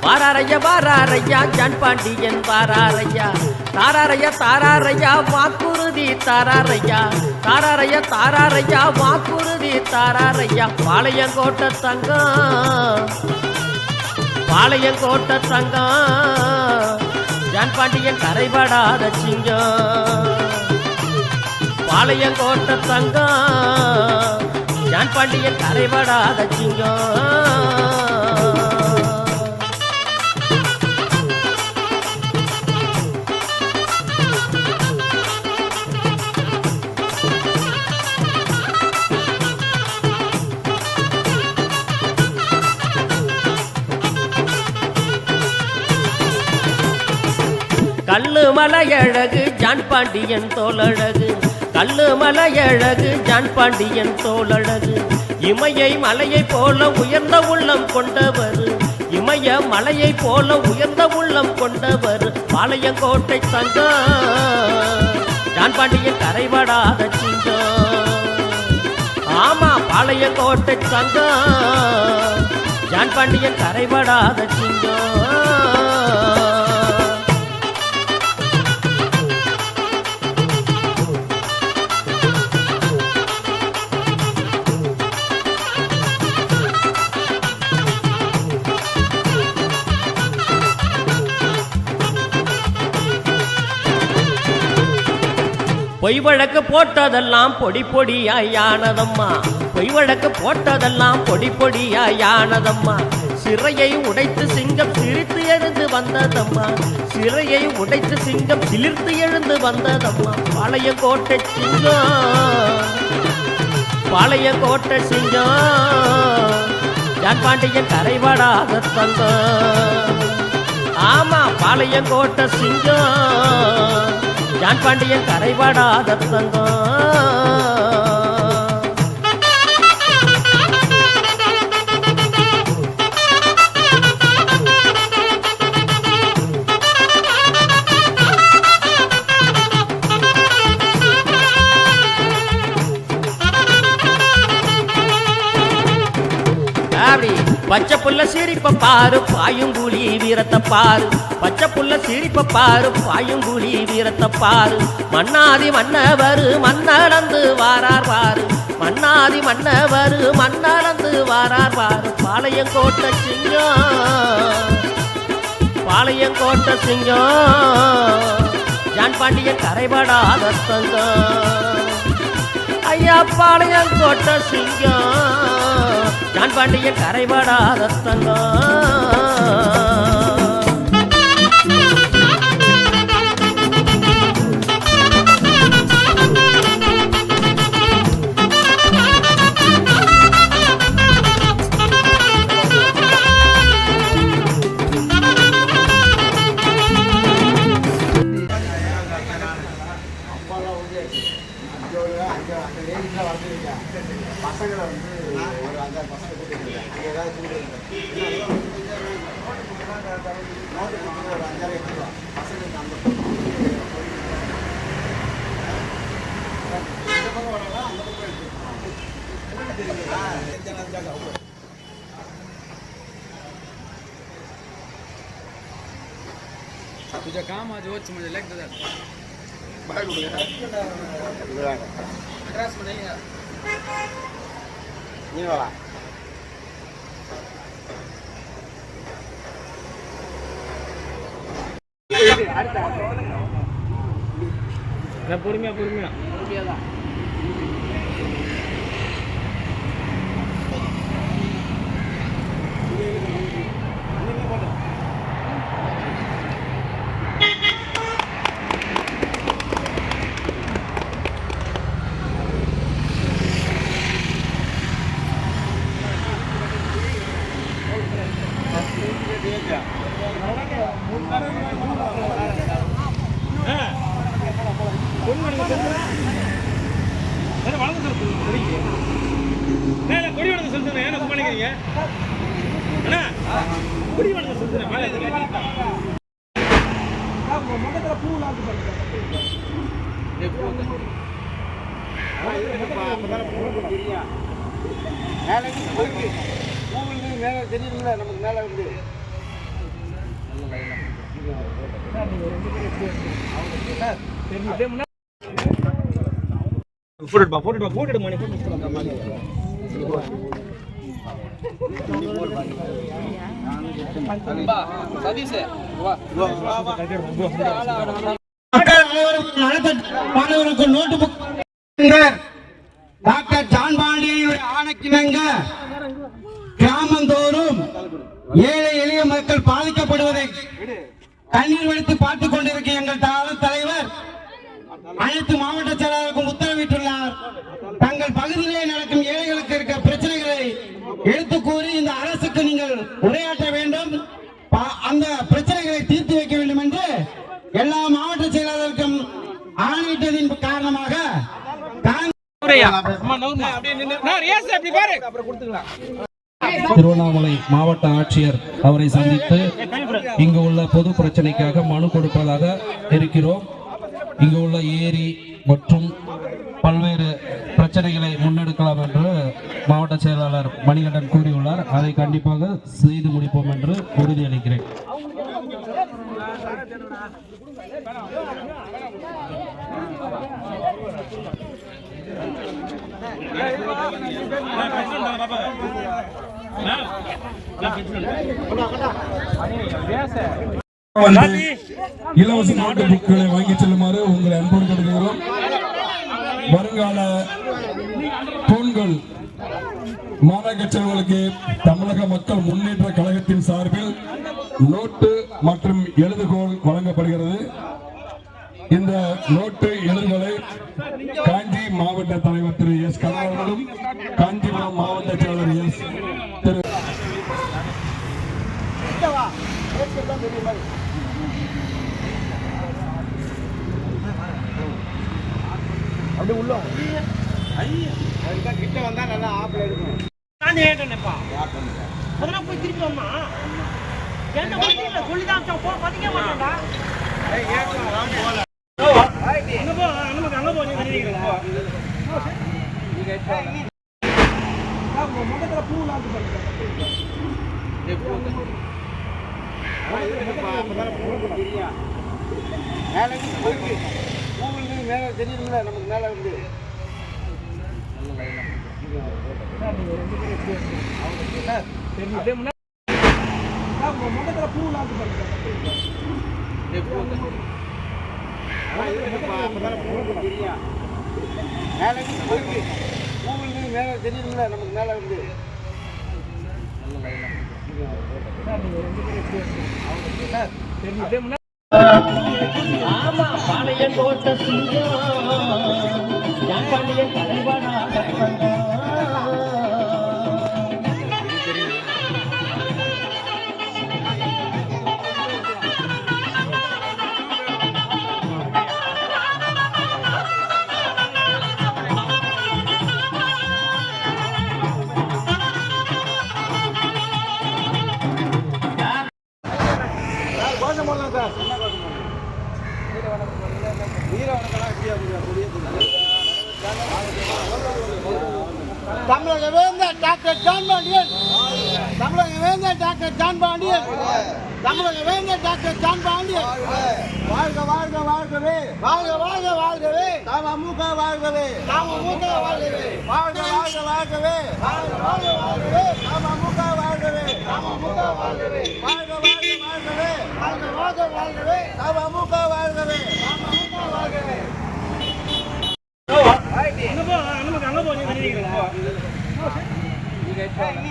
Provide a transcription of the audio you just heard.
வாராரையா John Pandian வாராரையா தாராரையா வாக்குறுதி தாராரையா வாக்குறுதி தாராரையா பாளையங்கோட்டை தங்கம் John Pandian கரைபடாத சிங்கம் பாளையங்கோட்டை தங்கம் ஜான் பாண்டியன் கரைபடாத சிங்கம் கல்லுமலையழகு ஜான் பாண்டியன் தோளழகு கல்லுமலையழகு ஜான் பாண்டியன் தோளழகு இமயை மலையை போல உயர்ந்த உள்ளம் கொண்டவர் இமய மலையை போல உயர்ந்த உள்ளம் கொண்டவர் பாளையங்கோட்டை தங்கம் ஜான் பாண்டியன் கரைபடாத சிங்கம் ஆமா பாளையங்கோட்டை தங்கம் ஜான் பாண்டியன் கரைபடாத சிங்கம் பொய் வழக்கு போட்டதெல்லாம் பொடி பொடியாயானதம்மா பொய் வழக்கு போட்டதெல்லாம் பொடி பொடியாயானதம்மா சிறையை உடைத்து சிங்கம் சிரித்து எழுந்து வந்ததம்மா சிறையை உடைத்து சிங்கம் சிலிர்த்து எழுந்து வந்ததம்மா பாளையங்கோட்டை சிங்கம் ஜான் பாண்டியன் கரைபடாத தங்கம் ஆமா பாளையங்கோட்டை சிங்கம் ஜான் பாண்டியன் கரைபடாத தங்கம் பச்சை புள்ள சிரிப்ப பாரு பாயுங்குழி வீரத்தை பாரு பச்சை புள்ள சிரிப்ப பாரு பாயுங்குழி வீரத்தை பாரு மன்னாதி மன்னவரு மன்னடந்து வாரார் பாரு மன்னாதி மன்னவரு மன்னடந்து வாரார் பாரு பாளையங்கோட்டை சிங்கம் ஜான் பாண்டியன் கரைபடாத தங்கம் ஐயா பாளையங்கோட்டை சிங்கம் ஜான் பாண்டியன் கரைபடாத தங்கம் பசங்களை வந்து ஒரு 5-6 பசங்க கூட்டிட்டு அங்கே ஏதாவது நோட்டு ஒரு 5-6 எடுத்துக்கலாம் பசங்களுக்கு அந்த பக்கம் வரலாம் அந்த பக்கம் எடுத்துக்கலாம் तुझं काम आज होत म्हणजे लेख दादा ड्रेस मध्ये நீ வாடா பொறுமையா தான் கொடி வணக்கம் சொல்லுங்க என்ன பண்ணிக்கிறீங்க அண்ணா கொடி வணக்கம் சொல்லுங்க மேலே முகத்துல பூ மேலே தெரியுதுங்களா நமக்கு மேலே வந்து போட்டுடு மணி மாணவருக்கு நோட்டு புக் டாக்டர் ஜான் பாண்டியனுடைய ஆணைக்கிணங்க கிராமந்தோறும் ஏழை எளிய மக்கள் பாதிக்கப்படுவதை கண்ணீர் வடித்து பார்த்துக் கொண்டிருக்க எங்கள் தலைவர் அனைத்து மாவட்ட செயலாளருக்கும் உத்தரவிட்டுள்ளார். தங்கள் பகுதியிலே நடக்கும் ஏழைகளுக்கு இருக்க பிரச்சனைகளை எடுத்து கூறி இந்த அரசுக்கு நீங்கள் உரையாற்ற வேண்டும், அந்த பிரச்சனைகளை தீர்த்து வைக்க வேண்டும் என்று எல்லா மாவட்ட செயலாளருக்கும் ஆணையிட்டதின் காரணமாக திருவண்ணாமலை மாவட்ட ஆட்சியர் அவரை சந்தித்து இங்கு உள்ள பொது பிரச்சனைக்காக மனு கொடுப்பதாக இருக்கிறோம். இங்கு உள்ள ஏரி மற்றும் பல்வேறு பிரச்சனைகளை முன்னெடுக்கலாம் என்று மாவட்ட செயலாளர் மணிகண்டன் கூறியுள்ளார். அதை கண்டிப்பாக செய்து முடிப்போம் என்று உறுதியளிக்கிறேன். இலவச நோட்டு புக்களை வாங்கி செல்லுமாறு உங்களை அன்போடு கேட்டுக்கிறோம். வருங்கால தூண்கள் மாநகர செல்வங்களுக்கு தமிழக மக்கள் முன்னேற்ற கழகத்தின் சார்பில் நோட்டு மற்றும் எழுதுகோல் வழங்கப்படுகிறது. இந்த நோட்டு எழுதுகளை காஞ்சி மாவட்ட தலைவர் திரு எஸ் கனகர்களும் காஞ்சிபுரம் மாவட்ட செயலாளர் எஸ் திரு அப்படி உள்ள கிட்ட வந்தா நல்லா ஆப்பிள் எடுக்கும். நான் ஏட்டனப்பா அதெல்லாம் போய் திருப்பி வந்தா என்ன பண்ணீங்க சொல்லிதான் போ பதிக்க மாட்டேன்டா. ஏய் ஏட்டலாம் நான் போல அங்க போ நமக்கு அங்க போ நீ நினைக்கிறீங்க போ நீங்க ஏட்டலாம் நான் முகத்துல பூ லாந்து பண்ணுங்க. ஏய் பூ அப்பதான் பூ தெரியா மேல இருந்து போயிட்டு பூவுக்கு மேல தெரியுதுல நமக்கு மேல இருந்து முகத்துல பூ லாந்து பண்ணுங்க. அப்பதான் பூ தெரியா மேல இருந்து போயிட்டு பூவுக்கு மேல தெரியுதுல நமக்கு மேல இருந்து ஆமா பாளையன் கோட்ட சிங்கம் பாண்டியன் தலைவனா தமிழக வேந்தர் டாக்டர் ஜான் பாண்டியன், தமிழக வேந்தர் டாக்டர் ஜான் பாண்டியன், தமிழக வேந்தர் டாக்டர் ஜான் பாண்டியன் வாழ்க வாழ்க வாழ்கவே, வாழ்க வாழ்க வாழ்கவே, தமமுக வாழ்கவே, தமமுக வாழ்கவே, வாழ்க வாழ்க வாழ்கவே, வாழ்க வாழ்க வாழ்கவே, தமமுக வாழ்கவே, தமமுக வாழ்கவே, வாழ்க வாழ்க வாழ்கவே, வாழ்க வாழ்க வாழ்கவே, தமமுக வாழ்கவே, தமமுக வாழ்கவே. அங்க போ நமக்கு அங்க போ நீ நினைக்கிறீங்க போ நீங்க ஏட்டலாம்